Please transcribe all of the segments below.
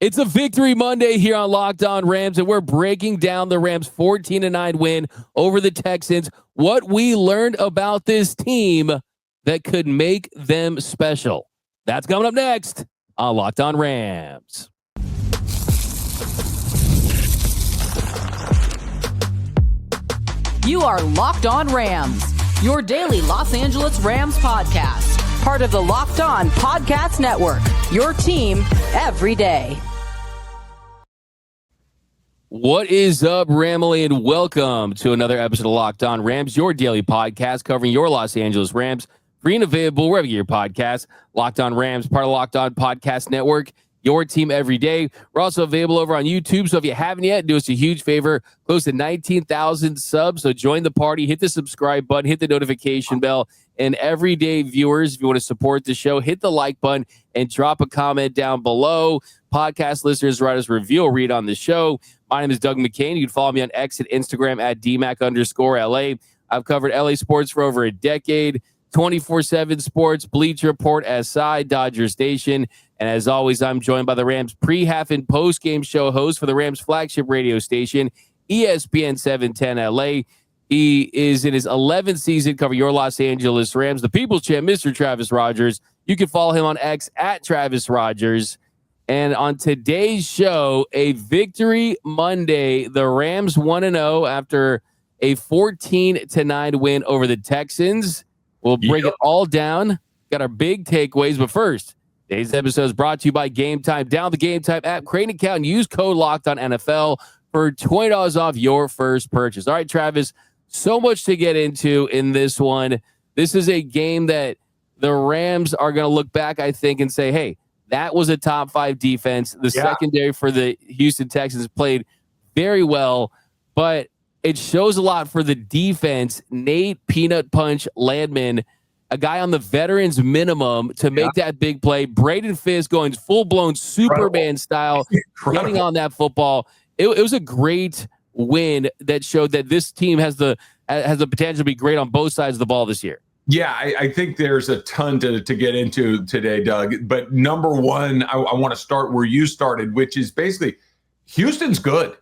It's a Victory Monday here on Locked On Rams, and we're breaking down the Rams' 14-9 win over the Texans, what we learned about this team that could make them special. That's coming up next on Locked On Rams. You are Locked On Rams, your daily Los Angeles Rams podcast. Part of the Locked On Podcast Network, your team every day. What is up, Ramily, and welcome to another episode of Locked On Rams, your daily podcast covering your Los Angeles Rams. Free and available wherever you get your podcasts. Locked On Rams, part of Locked On Podcast Network, your team every day. We're also available over on YouTube, so if you haven't yet, do us a huge favor. Close to 19,000 subs, so join the party. Hit the subscribe button, hit the notification bell. And everyday viewers, if you want to support the show, hit the like button and drop a comment down below. Podcast listeners, write us a review or read on the show. My name is Doug McCain. You can follow me on X and Instagram at DMAC_LA. I've covered LA sports for over a decade. 24/7 Sports, Bleacher Report, SI, Dodger Station. And as always, I'm joined by the Rams pre-half and post-game show host for the Rams flagship radio station, ESPN 710 LA. He is in his 11th season covering your Los Angeles Rams, the People's Champ, Mr. Travis Rogers. You can follow him on X at Travis Rogers. And on today's show, a Victory Monday. The Rams 1-0 after a 14-9 win over the Texans. We'll break it all down. Got our big takeaways, but first, today's episode is brought to you by Gametime. Download the Gametime app, create an account, and use code LOCKEDONNFL for $20 off your first purchase. All right, Travis, so much to get into in this one. This is a game that the Rams are going to look back, I think, and say, hey, that was a top 5 defense. The secondary for the Houston Texans played very well, but it shows a lot for the defense. Nate Peanut Punch Landman, a guy on the veterans minimum to make that big play. Braden Fisk going full-blown Superman style, running on that football. It was a great win that showed that this team has the potential to be great on both sides of the ball this year. Yeah, I think there's a ton to get into today, Doug. But number one, I want to start where you started, which is basically Houston's good.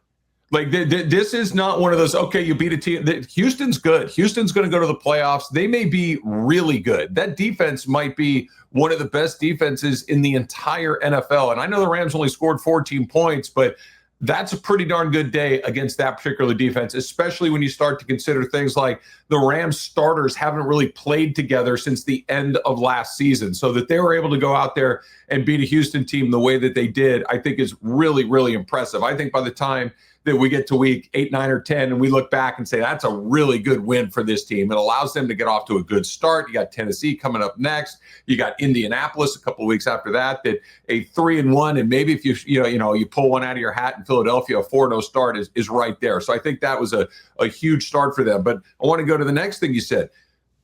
Like, this is not one of those, okay, you beat a team. Houston's good. Houston's going to go to the playoffs. They may be really good. That defense might be one of the best defenses in the entire NFL. And I know the Rams only scored 14 points, but that's a pretty darn good day against that particular defense, especially when you start to consider things like the Rams starters haven't really played together since the end of last season. So that they were able to go out there and beat a Houston team the way that they did, I think is really, really impressive. I think by the time that we get to week 8, 9, or 10, and we look back and say, that's a really good win for this team. It allows them to get off to a good start. You got Tennessee coming up next. You got Indianapolis a couple of weeks after that a 3-1, and maybe if you pull one out of your hat in Philadelphia, a 4-0 start is right there. So I think that was a huge start for them. But I want to go to the next thing you said.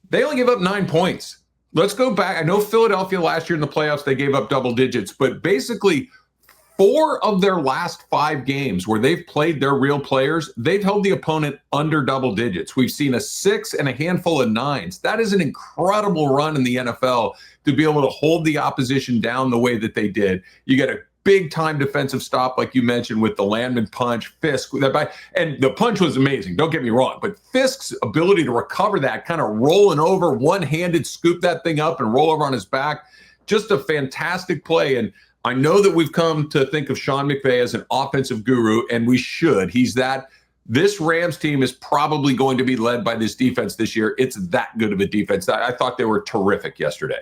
They only give up 9 points. Let's go back. I know Philadelphia last year in the playoffs, they gave up double digits, but basically 4 of their last 5 games where they've played their real players, they've held the opponent under double digits. We've seen a 6 and a handful of 9s. That is an incredible run in the NFL to be able to hold the opposition down the way that they did. You get a big-time defensive stop, like you mentioned, with the Landman punch, Fisk. And the punch was amazing, don't get me wrong, but Fisk's ability to recover that, kind of rolling over, one-handed, scoop that thing up and roll over on his back, just a fantastic play. And I know that we've come to think of Sean McVay as an offensive guru, and we should. This Rams team is probably going to be led by this defense this year. It's that good of a defense. I thought they were terrific yesterday.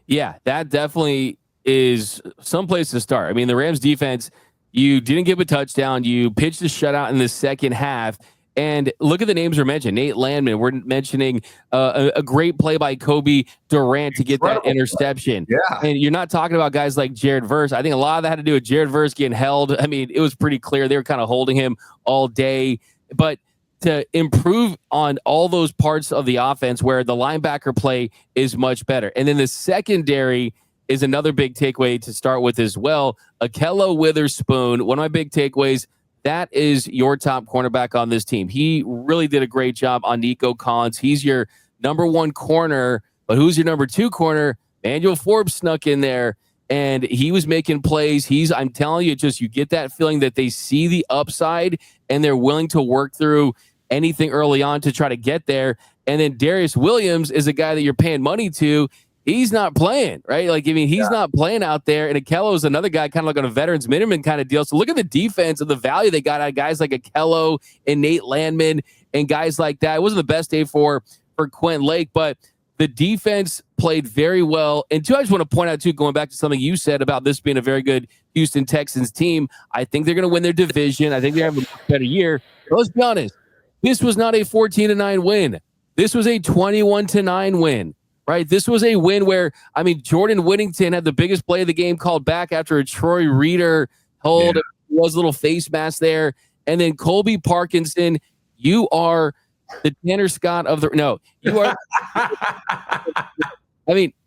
Yeah, that definitely is some place to start. I mean, the Rams defense, you didn't give a touchdown. You pitched a shutout in the second half. And look at the names we're mentioning. Nate Landman. We're mentioning a great play by Kobe Durant to get that interception. Yeah. And you're not talking about guys like Jared Verse. I think a lot of that had to do with Jared Verse getting held. I mean, it was pretty clear they were kind of holding him all day. But to improve on all those parts of the offense where the linebacker play is much better. And then the secondary is another big takeaway to start with as well. Akello Witherspoon, one of my big takeaways, that is your top cornerback on this team. He really did a great job on Nico Collins. He's your number 1 corner, but who's your number 2 corner? Manuel Forbes snuck in there. and he was making plays. I'm telling you, you get that feeling that they see the upside and they're willing to work through anything early on to try to get there. And then Darius Williams is a guy that you're paying money to. He's not playing, right? He's not playing out there. And Akello is another guy kind of like on a veterans minimum kind of deal. So look at the defense and the value they got out of guys like Akello and Nate Landman and guys like that. It wasn't the best day for Quentin Lake, but the defense played very well. And two, I just want to point out too, going back to something you said about this being a very good Houston Texans team. I think they're going to win their division. I think they're having a better year. But let's be honest. This was not a 14-9 win. This was a 21-9 win, right? This was a win where, Jordan Whittington had the biggest play of the game called back after a Troy Reader hold. Yeah. Was a little face mask there. And then Colby Parkinson, you are the Tanner Scott of the... No, you are...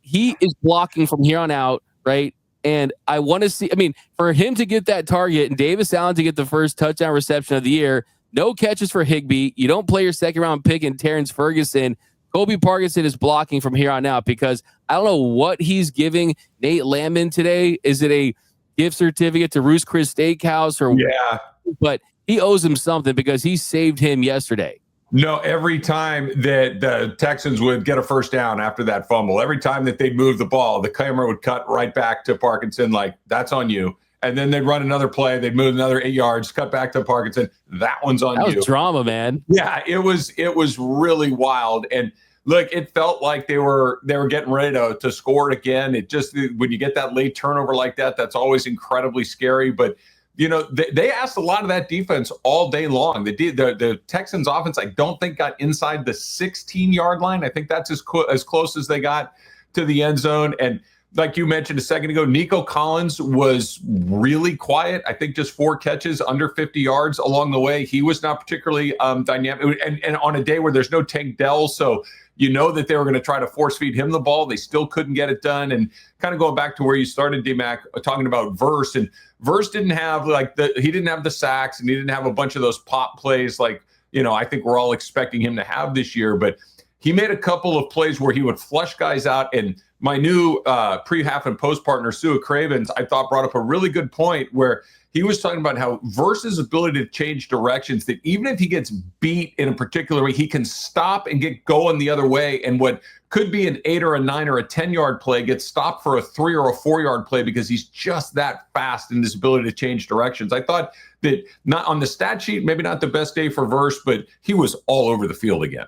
he is blocking from here on out, right? And I want to see... for him to get that target and Davis Allen to get the first touchdown reception of the year, no catches for Higbee. You don't play your second-round pick in Terrence Ferguson. Colby Parkinson is blocking from here on out because I don't know what he's giving Nate Landman today. Is it a gift certificate to Ruth's Chris Steakhouse? Yeah. But he owes him something because he saved him yesterday. No, every time that the Texans would get a first down after that fumble, every time that they'd move the ball, the camera would cut right back to Parkinson like, that's on you. And then they'd run another play. They'd move another 8 yards, cut back to Parkinson. That one's on you. That was drama, man. Yeah, it was really wild. And look, it felt like they were getting ready to score it again. It just, when you get that late turnover like that, that's always incredibly scary. But they asked a lot of that defense all day long. The Texans offense, I don't think got inside the 16-yard line. I think that's as close as they got to the end zone. And like you mentioned a second ago, Nico Collins was really quiet. I think just 4 catches under 50 yards along the way. He was not particularly dynamic. And on a day where there's no Tank Dell, so that they were going to try to force feed him the ball. They still couldn't get it done. And kind of going back to where you started, D-Mac, talking about Verse. And Verse didn't have he didn't have the sacks and he didn't have a bunch of those pop plays like, I think we're all expecting him to have this year. But he made a couple of plays where he would flush guys out. And my new pre-half and post partner, Sue Cravens, I thought brought up a really good point where he was talking about how Verse's ability to change directions, that even if he gets beat in a particular way, he can stop and get going the other way. And what could be an 8 or a 9 or a 10-yard play gets stopped for a 3 or a 4-yard play because he's just that fast in his ability to change directions. I thought that not on the stat sheet, maybe not the best day for Verse, but he was all over the field again.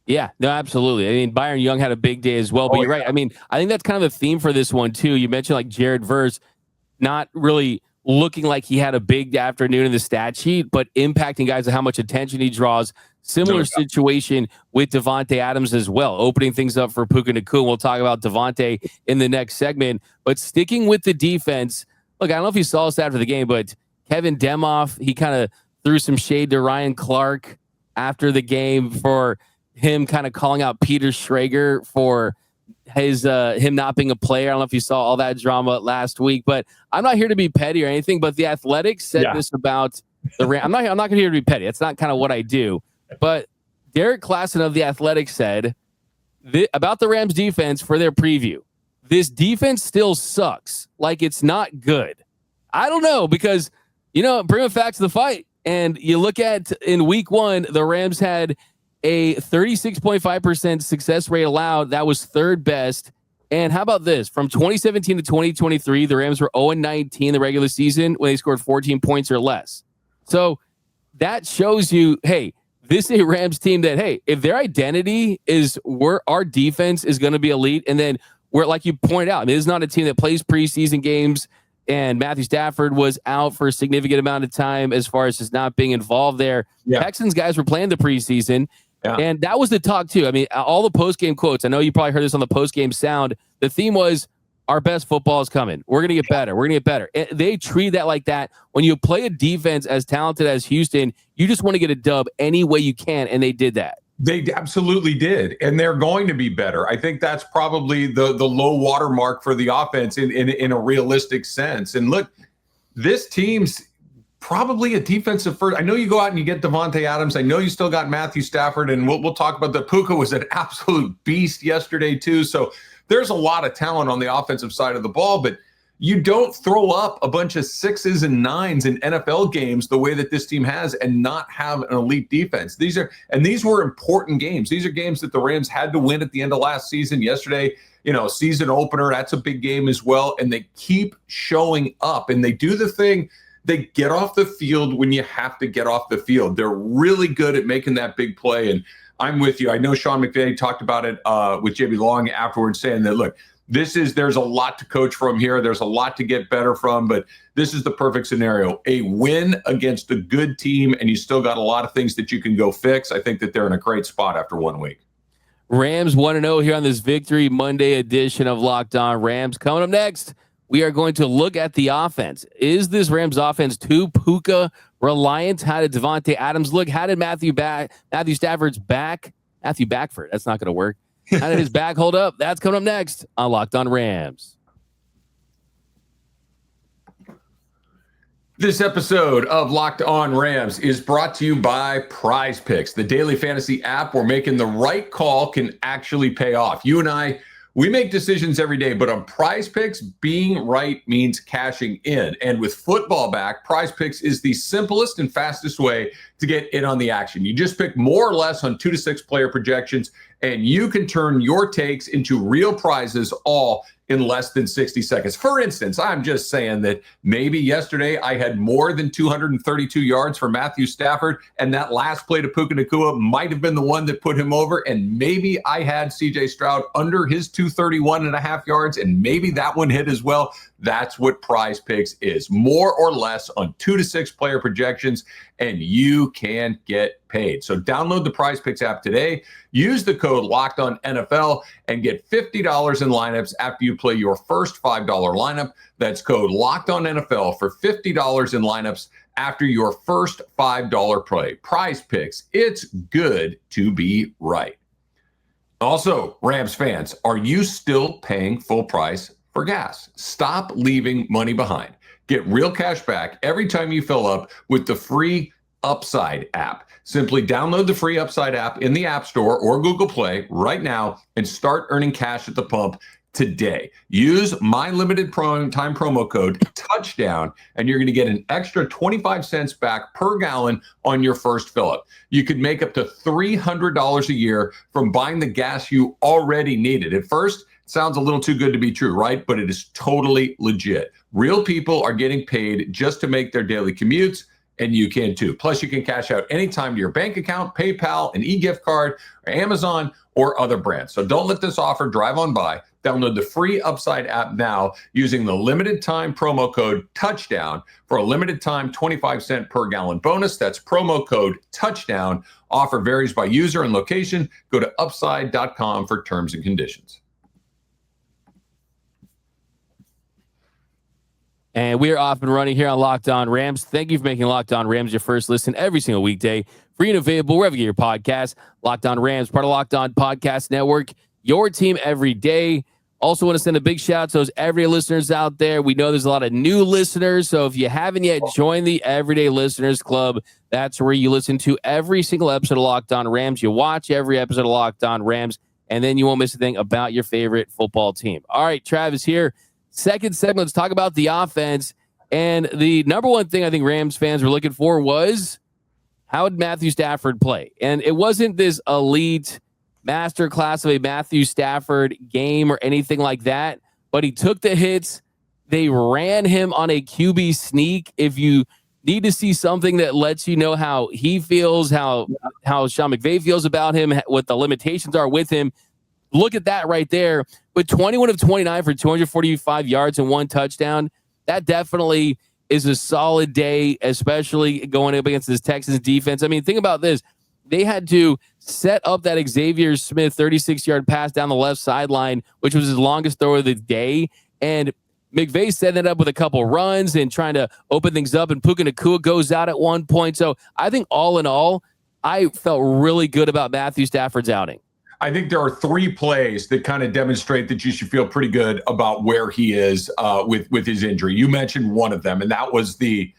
Yeah, no, absolutely. Byron Young had a big day as well, but you're right. I think that's kind of the theme for this one too. You mentioned like Jared Verse not really looking like he had a big afternoon in the stat sheet, but impacting guys and how much attention he draws. Similar situation with Devontae Adams as well, opening things up for Puka Nacua. We'll talk about Devontae in the next segment, but sticking with the defense. Look, I don't know if you saw this after the game, but Kevin Demoff, he kind of threw some shade to Ryan Clark after the game for him kind of calling out Peter Schrager for his him not being a player. I don't know if you saw all that drama last week, but I'm not here to be petty or anything. But the Athletic said this about the Rams. I'm not here to be petty. That's not kind of what I do. But Derek Klassen of the Athletic said about the Rams defense for their preview. This defense still sucks. Like it's not good. I don't know because bring the facts to the fight, and you look at in week 1, the Rams had a 36.5% success rate allowed. That was 3rd best. And how about this? From 2017 to 2023, the Rams were 0-19 in the regular season when they scored 14 points or less. So that shows you, hey, this is a Rams team that, hey, if their identity is our defense is going to be elite, and then we're, like you pointed out, this is not a team that plays preseason games, and Matthew Stafford was out for a significant amount of time as far as just not being involved there. Yeah. Texans guys were playing the preseason. Yeah. And that was the talk, too. All the post-game quotes, I know you probably heard this on the post-game sound. The theme was, our best football is coming. We're going to get better. We're going to get better. And they treat that like that. When you play a defense as talented as Houston, you just want to get a dub any way you can, and they did that. They absolutely did, and they're going to be better. I think that's probably the low water mark for the offense in a realistic sense. And look, this team's probably a defensive first. I know you go out and you get Devontae Adams. I know you still got Matthew Stafford, and we'll talk about the Puka was an absolute beast yesterday too. So there's a lot of talent on the offensive side of the ball, but you don't throw up a bunch of 6s and 9s in NFL games the way that this team has and not have an elite defense. These were important games. These are games that the Rams had to win at the end of last season. Yesterday, season opener, that's a big game as well. And they keep showing up, and they do the thing. They get off the field when you have to get off the field. They're really good at making that big play. And I'm with you. I know Sean McVay talked about it with JB Long afterwards, saying that, look, there's a lot to coach from here. There's a lot to get better from, but this is the perfect scenario. A win against a good team, and you still got a lot of things that you can go fix. I think that they're in a great spot after 1 week. Rams 1-0 here on this Victory Monday edition of Locked On Rams. Coming up next, we are going to look at the offense. Is this Rams offense too Puka reliant? How did Devontae Adams look? How did Matthew Stafford's back? Matthew Backford. That's not going to work. How did his back hold up? That's coming up next on Locked On Rams. This episode of Locked On Rams is brought to you by Prize Picks, the daily fantasy app where making the right call can actually pay off. You and I, we make decisions every day, but on Prize Picks, being right means cashing in. And with football back, Prize Picks is the simplest and fastest way to get in on the action. You just pick more or less on 2 to 6 player projections, and you can turn your takes into real prizes all in less than 60 seconds. For instance, I'm just saying that maybe yesterday I had more than 232 yards for Matthew Stafford, and that last play to Puka Nacua might have been the one that put him over, and maybe I had CJ Stroud under his 231.5 yards, and maybe that one hit as well. That's what Prize Picks is. More or less on 2 to 6 player projections, and you can get paid. So download the Prize Picks app today. Use the code LOCKEDONNFL and get $50 in lineups after you play your first $5 lineup. That's code LOCKEDONNFL for $50 in lineups after your first $5 play. Prize Picks, it's good to be right. Also, Rams fans, are you still paying full price for gas? Stop leaving money behind. Get real cash back every time you fill up with the free Upside app. Simply download the free Upside app in the App Store or Google Play right now and start earning cash at the pump today. Use my limited time promo code TOUCHDOWN, and you're going to get an extra 25 cents back per gallon on your first fill up. You could make up to $300 a year from buying the gas you already needed. At first, it sounds a little too good to be true, right? But it is totally legit. Real people are getting paid just to make their daily commutes, and you can too. Plus, you can cash out anytime to your bank account, PayPal, an e-gift card, or Amazon, or other brands. So don't let this offer drive on by. Download the free Upside app now using the limited time promo code TOUCHDOWN for a limited time 25 cent per gallon bonus. That's promo code TOUCHDOWN. Offer varies by user and location. Go to upside.com for terms and conditions. And we are off and running here on Locked On Rams. Thank you for making Locked On Rams your first listen every single weekday. Free and available wherever you get your podcast. Locked On Rams, part of Locked On Podcast Network. Your team every day. Also want to send a big shout out to those everyday listeners out there. We know there's a lot of new listeners. So if you haven't yet joined the Everyday Listeners Club, that's where you listen to every single episode of Locked On Rams. You watch every episode of Locked On Rams, and then you won't miss a thing about your favorite football team. All right, Travis here. Second segment, let's talk about the offense. And the number one thing I think Rams fans were looking for was, how did Matthew Stafford play? And it wasn't this elite masterclass of a Matthew Stafford game or anything like that, but he took the hits. They ran him on a QB sneak. If you need to see something that lets you know how he feels, how Sean McVay feels about him, what the limitations are with him, look at that right there. With 21 of 29 for 245 yards and 1 touchdown, that definitely is a solid day, especially going up against this Texans defense. I mean, think about this. They had to set up that Xavier Smith 36-yard pass down the left sideline, which was his longest throw of the day. And McVay set that up with a couple runs and trying to open things up, and Puka Nacua goes out at one point. So I think all in all, I felt really good about Matthew Stafford's outing. I think there are 3 plays that kind of demonstrate that you should feel pretty good about where he is with his injury. You mentioned one of them, and that was the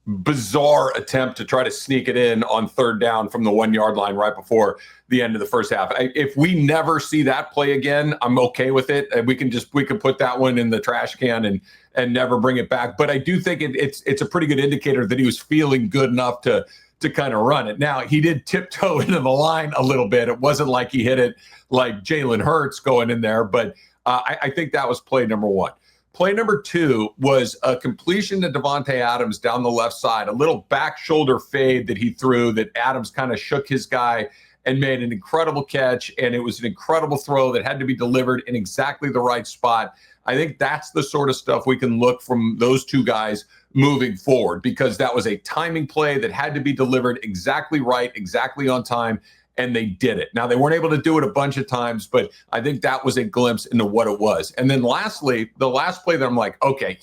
bizarre attempt to try to sneak it in on third down from the 1 yard line right before the end of the first half. If we never see that play again, I'm okay with it. We can put that one in the trash can and never bring it back. But I do think it's a pretty good indicator that he was feeling good enough to kind of run it. Now, he did tiptoe into the line a little bit. It wasn't like he hit it like Jalen Hurts going in there, but I think that was play number one. Play number two was a completion to Davante Adams down the left side, a little back shoulder fade that he threw that Adams kind of shook his guy and made an incredible catch, and it was an incredible throw that had to be delivered in exactly the right spot. I think that's the sort of stuff we can look from those two guys moving forward, because that was a timing play that had to be delivered exactly right, exactly on time, and they did it. Now, they weren't able to do it a bunch of times, but I think that was a glimpse into what it was. And then lastly, the last play that I'm like, okay,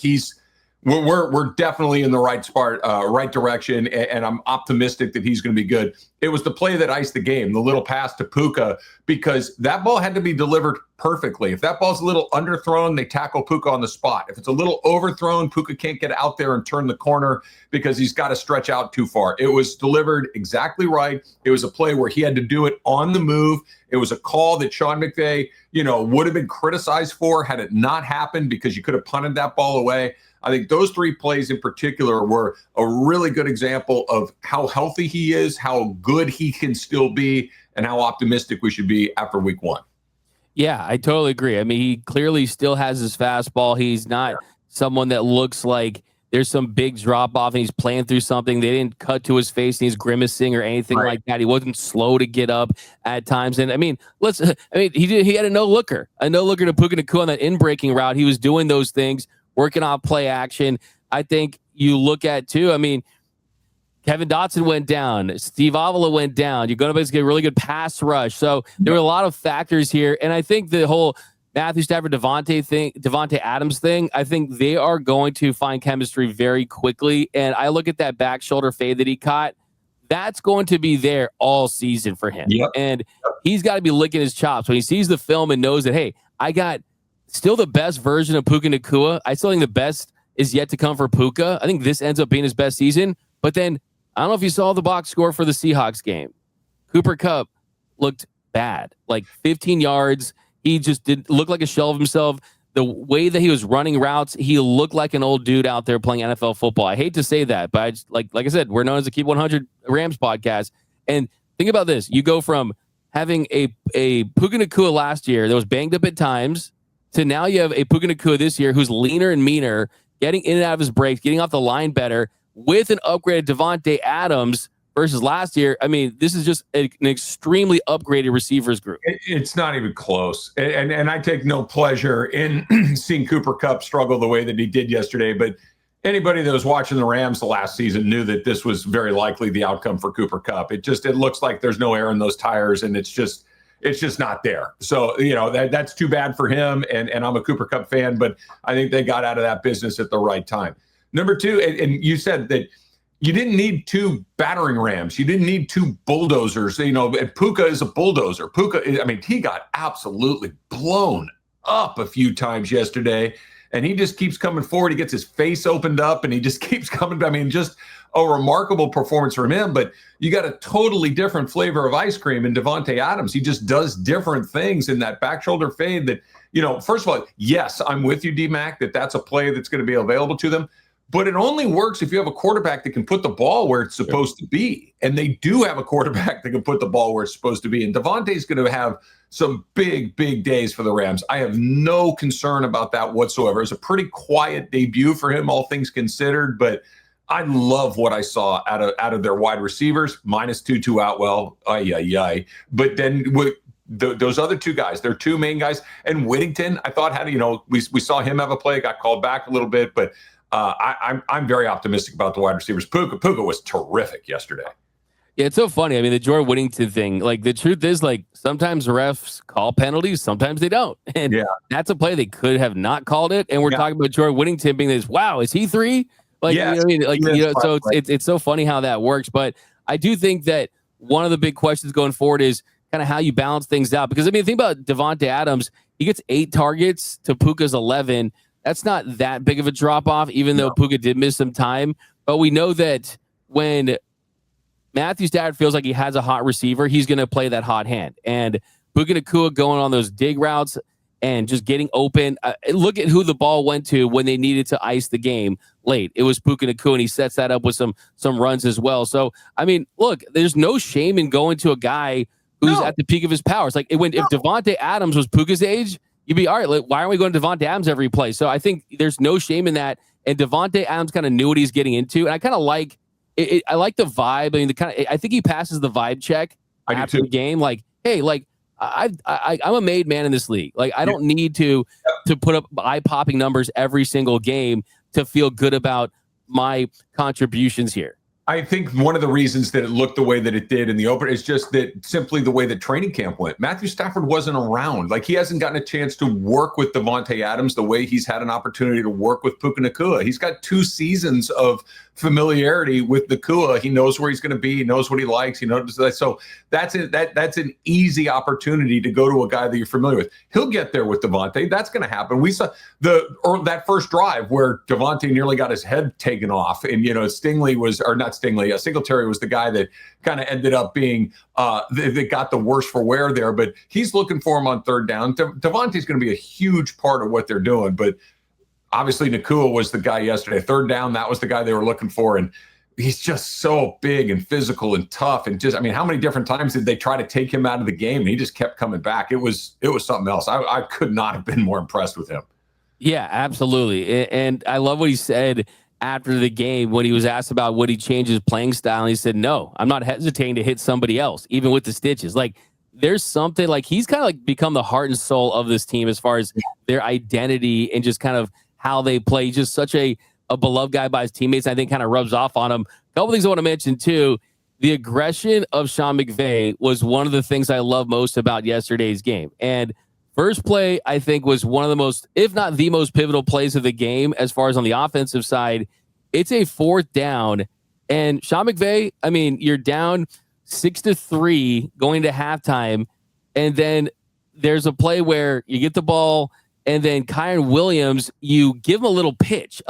we're definitely in the right spot, right direction, and I'm optimistic that he's going to be good. It was the play that iced the game, the little pass to Puka, because that ball had to be delivered perfectly. If that ball's a little underthrown, they tackle Puka on the spot. If it's a little overthrown, Puka can't get out there and turn the corner because he's got to stretch out too far. It was delivered exactly right. It was a play where he had to do it on the move. It was a call that Sean McVay, would have been criticized for had it not happened, because you could have punted that ball away. I think those three plays in particular were a really good example of how healthy he is, how good he can still be, and how optimistic we should be after week one. Yeah, I totally agree. I mean, he clearly still has his fastball. He's not someone that looks like there's some big drop off and he's playing through something. They didn't cut to his face and he's grimacing or anything like that. He wasn't slow to get up at times. And I mean, he had a no looker to Puka Nacua on that in-breaking route. He was doing those things, working on play action. I think you look at too, I mean, Kevin Dotson went down. Steve Avila went down. You're going to get a really good pass rush. So there were a lot of factors here. And I think the whole Matthew Stafford, Davante Adams thing, I think they are going to find chemistry very quickly. And I look at that back shoulder fade that he caught. That's going to be there all season for him. Yep. And he's got to be licking his chops when he sees the film and knows that, hey, I got still the best version of Puka Nacua. I still think the best is yet to come for Puka. I think this ends up being his best season. But then I don't know if you saw the box score for the Seahawks game. Cooper Kupp looked bad, like 15 yards. He just didn't look like a shell of himself. The way that he was running routes, he looked like an old dude out there playing NFL football. I hate to say that, but I just, like I said, we're known as the Keep 100 Rams podcast. And think about this. You go from having a Puka Nacua last year that was banged up at times to now you have a Puka Nacua this year who's leaner and meaner, getting in and out of his breaks, getting off the line better, with an upgraded Davante Adams versus last year. I mean, this is just an extremely upgraded receivers group. It's not even close. And I take no pleasure in seeing Cooper Kupp struggle the way that he did yesterday. But anybody that was watching the Rams the last season knew that this was very likely the outcome for Cooper Kupp. It looks like there's no air in those tires, and it's just not there. So, that's too bad for him. And I'm a Cooper Kupp fan, but I think they got out of that business at the right time. Number two, and you said that you didn't need two battering rams. You didn't need two bulldozers. And Puka is a bulldozer. He got absolutely blown up a few times yesterday, and he just keeps coming forward. He gets his face opened up, and he just keeps coming. Just a remarkable performance from him. But you got a totally different flavor of ice cream in Davante Adams. He just does different things in that back shoulder fade that, first of all, yes, I'm with you, D-Mac, that's a play that's going to be available to them. But it only works if you have a quarterback that can put the ball where it's supposed to be. And they do have a quarterback that can put the ball where it's supposed to be. And Davante's going to have some big, big days for the Rams. I have no concern about that whatsoever. It's a pretty quiet debut for him, all things considered. But I love what I saw out of their wide receivers, minus Tutu Atwell. But then with those other two guys, their two main guys, and Whittington, I thought we saw him have a play, got called back a little bit, but I'm very optimistic about the wide receivers. Puka was terrific yesterday. Yeah, it's so funny. I mean, the Jordan Whittington thing, the truth is, sometimes refs call penalties, sometimes they don't. And that's a play they could have not called it. And we're talking about Jordan Whittington being this, wow, is he three? So it's so funny how that works. But I do think that one of the big questions going forward is kind of how you balance things out. Because, think about Davante Adams. He gets 8 targets to Puka's 11. That's not that big of a drop-off, even though Puka did miss some time. But we know that when Matthew Stafford feels like he has a hot receiver, he's going to play that hot hand. And Puka Nacua going on those dig routes and just getting open. Look at who the ball went to when they needed to ice the game late. It was Puka Nacua, and he sets that up with some runs as well. So, I mean, look, there's no shame in going to a guy who's at the peak of his powers. Like, if Devontae Adams was Puka's age, you'd be, all right, like, why aren't we going to Devontae Adams every play? So I think there's no shame in that. And Devontae Adams kind of knew what he's getting into. And I kind of like it. I like the vibe. I mean, I think he passes the vibe check after the game. Like, hey, like, I'm a made man in this league. Like, I don't need to put up eye-popping numbers every single game to feel good about my contributions here. I think one of the reasons that it looked the way that it did in the opener is just that simply the way that training camp went. Matthew Stafford wasn't around. Like, he hasn't gotten a chance to work with Devontae Adams the way he's had an opportunity to work with Puka Nacua. He's got 2 seasons of familiarity with Nacua. He knows where he's going to be. He knows what he likes. He knows that. So that's an easy opportunity to go to a guy that you're familiar with. He'll get there with Devontae. That's going to happen. We saw that first drive where Devontae nearly got his head taken off, and Singletary was the guy that kind of ended up being that got the worst for wear there. But he's looking for him on third down. Devontae's going to be a huge part of what they're doing, but obviously, Nacua was the guy yesterday. Third down, that was the guy they were looking for. And he's just so big and physical and tough. And just, I mean, how many different times did they try to take him out of the game? And he just kept coming back. It was something else. I could not have been more impressed with him. Yeah, absolutely. And I love what he said after the game when he was asked about would he change his playing style. And he said, no, I'm not hesitating to hit somebody else, even with the stitches. Like, there's something, like, he's kind of like become the heart and soul of this team as far as their identity and just kind of how they play. He's just such a beloved guy by his teammates. I think kind of rubs off on him. A couple things I want to mention too. The aggression of Sean McVay was one of the things I love most about yesterday's game. And first play, I think, was one of the most, if not the most pivotal plays of the game as far as on the offensive side. It's a 4th down. And Sean McVay, I mean, you're down 6-3 going to halftime. And then there's a play where you get the ball, and then Kyron Williams, you give him a little pitch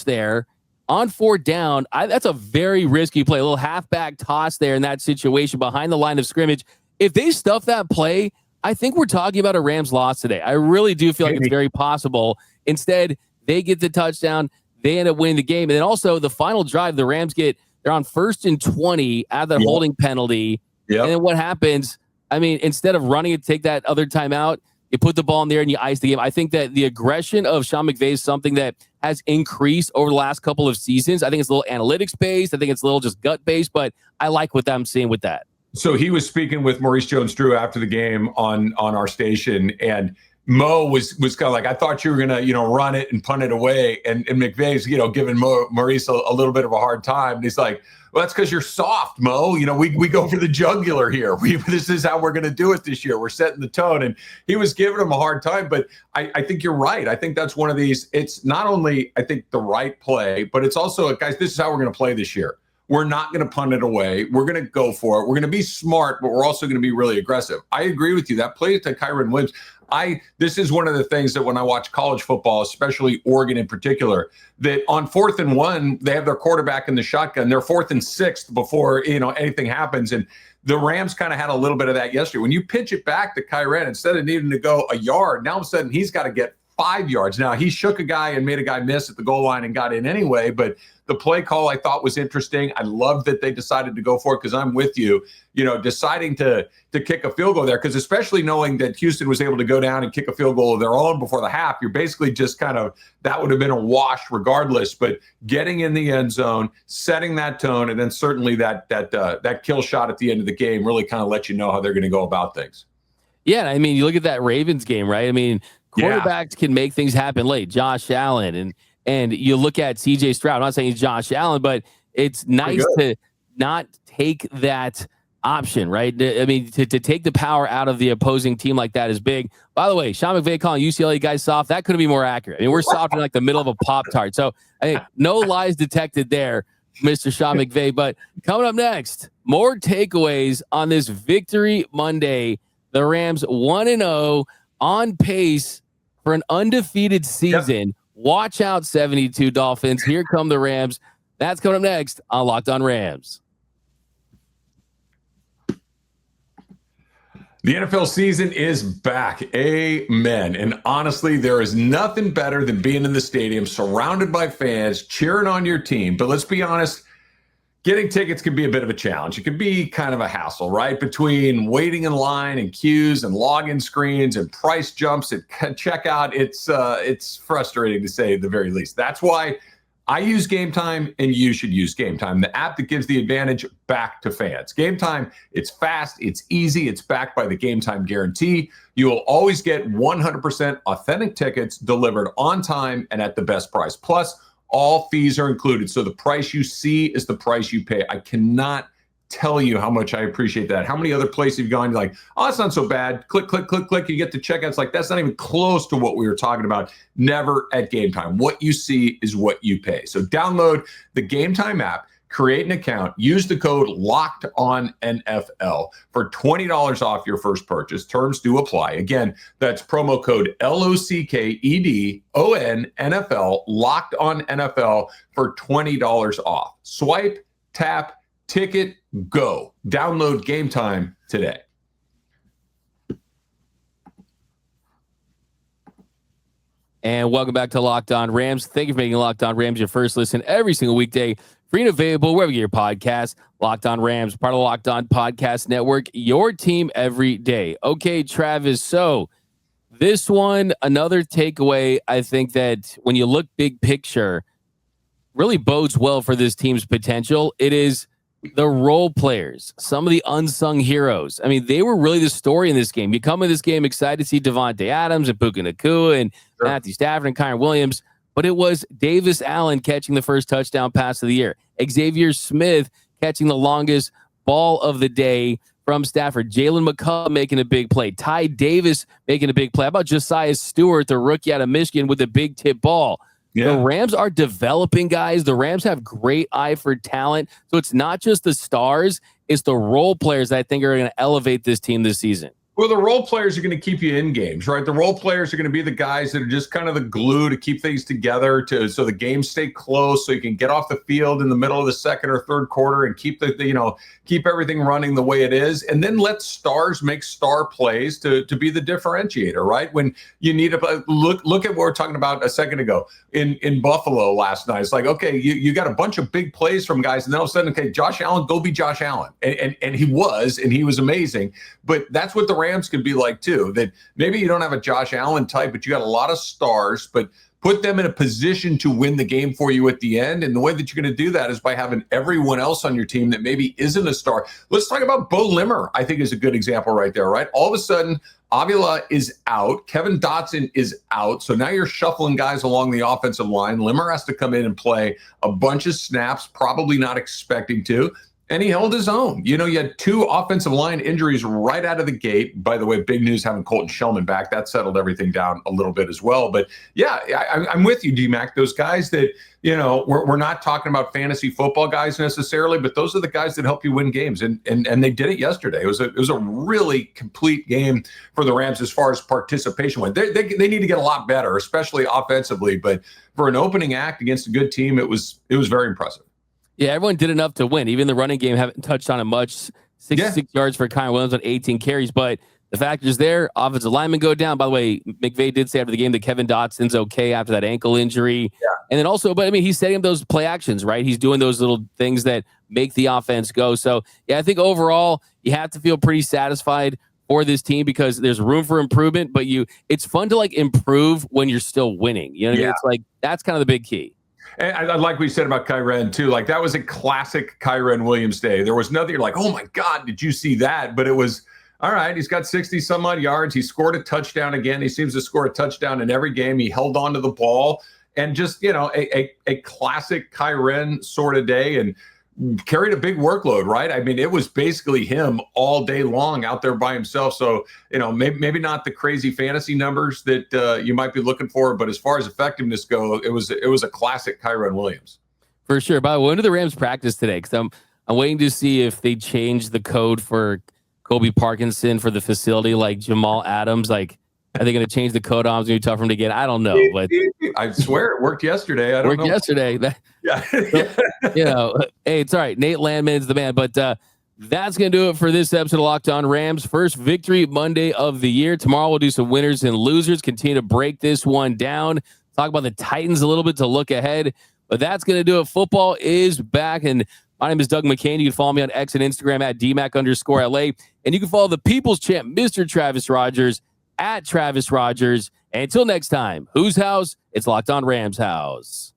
there on 4th down. That's a very risky play, a little halfback toss there in that situation behind the line of scrimmage. If they stuff that play, I think we're talking about a Rams loss today. I really do feel like it's very possible. Instead, they get the touchdown. They end up winning the game. And then also the final drive, the Rams they're on 1st and 20 out of that holding penalty. Yep. And then what happens? I mean, instead of running it, take that other timeout, you put the ball in there and you ice the game. I think that the aggression of Sean McVay is something that has increased over the last couple of seasons. I think it's a little analytics-based. I think it's a little just gut-based, but I like what I'm seeing with that. So he was speaking with Maurice Jones-Drew after the game on our station, and Mo was kind of like, I thought you were going to, run it and punt it away. And McVay's, giving Maurice a little bit of a hard time. And he's like, well, that's because you're soft, Mo. We go for the jugular here. This is how we're going to do it this year. We're setting the tone. And he was giving him a hard time. But I think you're right. I think that's one of these. It's not only, I think, the right play, but it's also, guys, this is how we're going to play this year. We're not going to punt it away. We're going to go for it. We're going to be smart, but we're also going to be really aggressive. I agree with you. That play to Kyron Williams, this is one of the things that when I watch college football, especially Oregon in particular, that on 4th and 1, they have their quarterback in the shotgun. They're 4th and 6 before anything happens. And the Rams kind of had a little bit of that yesterday. When you pitch it back to Kyron, instead of needing to go a yard, now all of a sudden he's got to get 5 yards. Now, he shook a guy and made a guy miss at the goal line and got in anyway, but the play call I thought was interesting. I love that they decided to go for it because I'm with you, deciding to kick a field goal there, because especially knowing that Houston was able to go down and kick a field goal of their own before the half, you're basically just kind of, that would have been a wash regardless, but getting in the end zone, setting that tone, and then certainly that kill shot at the end of the game really kind of let you know how they're going to go about things. Yeah, I mean, you look at that Ravens game, right? I mean, quarterbacks can make things happen late. Josh Allen and you look at CJ Stroud. I'm not saying he's Josh Allen, but it's nice to not take that option, right? I mean, to take the power out of the opposing team like that is big. By the way, Sean McVay calling UCLA guys soft, that couldn't be more accurate. I mean, we're soft in like the middle of a Pop-Tart. So, no lies detected there, Mr. Sean McVay. But coming up next, more takeaways on this Victory Monday. The Rams 1-0 on pace for an undefeated season. Yep. Watch out, 72 Dolphins. Here come the Rams. That's coming up next on Locked On Rams. The NFL season is back. Amen. And honestly, there is nothing better than being in the stadium surrounded by fans cheering on your team. But let's be honest, getting tickets can be a bit of a challenge. It can be kind of a hassle, right? Between waiting in line and queues and login screens and price jumps at checkout, it's frustrating to say the very least. That's why I use Gametime, and you should use Gametime, the app that gives the advantage back to fans. Gametime, it's fast, it's easy, it's backed by the Gametime guarantee. You will always get 100% authentic tickets delivered on time and at the best price. Plus, all fees are included, so the price you see is the price you pay. I cannot tell you how much I appreciate that. How many other places you've gone, you're like, oh, it's not so bad. Click, click, click, click. You get to checkout. It's like, that's not even close to what we were talking about. Never at Gametime. What you see is what you pay. So download the Gametime app, create an account, use the code LOCKEDONNFL for $20 off your first purchase. Terms do apply. Again, that's promo code LOCKEDONNFL, locked on NFL for $20 off. Swipe, tap, ticket, go. Download Gametime today. And welcome back to Locked On Rams. Thank you for making Locked On Rams your first listen every single weekday. Free and available wherever you get your podcast. Locked On Rams, part of the Locked On Podcast Network, your team every day. Okay, Travis, so this one, another takeaway, I think that when you look big picture, really bodes well for this team's potential. It is the role players, some of the unsung heroes. I mean, they were really the story in this game. You come in this game excited to see Devontae Adams and Puka Nacua and Matthew Stafford and Kyron Williams, but it was Davis Allen catching the first touchdown pass of the year. Xavier Smith catching the longest ball of the day from Stafford. Jalen McCullough making a big play. Ty Davis making a big play. How about Josiah Stewart, the rookie out of Michigan, with a big tip ball? Yeah. The Rams are developing guys. The Rams have great eye for talent. So it's not just the stars, it's the role players that I think are going to elevate this team this season. Well, the role players are going to keep you in games, right? The role players are going to be the guys that are just kind of the glue to keep things together, so the games stay close, so you can get off the field in the middle of the second or third quarter and keep keep everything running the way it is, and then let stars make star plays to be the differentiator, right? When you need to look at what we were talking about a second ago in Buffalo last night. It's like, okay, you got a bunch of big plays from guys, and then all of a sudden, okay, Josh Allen, go be Josh Allen, and he was amazing. But that's what the Rams could be like too, that maybe you don't have a Josh Allen type, but you got a lot of stars, but put them in a position to win the game for you at the end. And the way that you're going to do that is by having everyone else on your team that maybe isn't a star. Let's talk about Bo Limmer, I think is a good example right there, right? All of a sudden, Avila is out. Kevin Dotson is out. So now you're shuffling guys along the offensive line. Limmer has to come in and play a bunch of snaps, probably not expecting to. And he held his own. You had two offensive line injuries right out of the gate. By the way, big news having Colton Shellman back. That settled everything down a little bit as well. But yeah, I'm with you, D-Mac. Those guys that, we're not talking about fantasy football guys necessarily, but those are the guys that help you win games. And they did it yesterday. It was a really complete game for the Rams as far as participation went. They need to get a lot better, especially offensively. But for an opening act against a good team, it was very impressive. Yeah, everyone did enough to win. Even the running game haven't touched on it much. 66 yards for Kyron Williams on 18 carries. But the fact is there, offensive linemen go down. By the way, McVay did say after the game that Kevin Dotson's okay after that ankle injury. Yeah. And then also, but I mean, he's setting up those play actions, right? He's doing those little things that make the offense go. So, yeah, I think overall, you have to feel pretty satisfied for this team because there's room for improvement. But it's fun to improve when you're still winning. You know what I mean? It's like that's kind of the big key. And I like we said about Kyren too. Like that was a classic Kyren Williams day. There was nothing you're like, oh my God, did you see that? But it was all right. He's got 60 some odd yards. He scored a touchdown again. He seems to score a touchdown in every game. He held on to the ball and just a classic Kyren sort of day and carried a big workload, right? I mean, it was basically him all day long out there by himself. So, maybe not the crazy fantasy numbers that you might be looking for, but as far as effectiveness go, it was a classic Kyren Williams. For sure. By the way, when do the Rams practice today? Because I'm waiting to see if they change the code for Kobe Parkinson for the facility, like Jamal Adams. Like, Are they going to change the code on? It's going to be tough for them to get. I don't know, but I swear it worked yesterday. I don't know. Yesterday. Yeah. Hey, it's all right. Nate Landman is the man, but that's going to do it for this episode of Locked On Rams. First victory Monday of the year. Tomorrow we'll do some winners and losers. Continue to break this one down. Talk about the Titans a little bit to look ahead. But that's going to do it. Football is back. And my name is Doug McCain. You can follow me on X and Instagram at DMAC_LA. And you can follow the People's Champ, Mr. Travis Rogers, at Travis Rogers. And until next time, whose house? It's Locked On Rams house.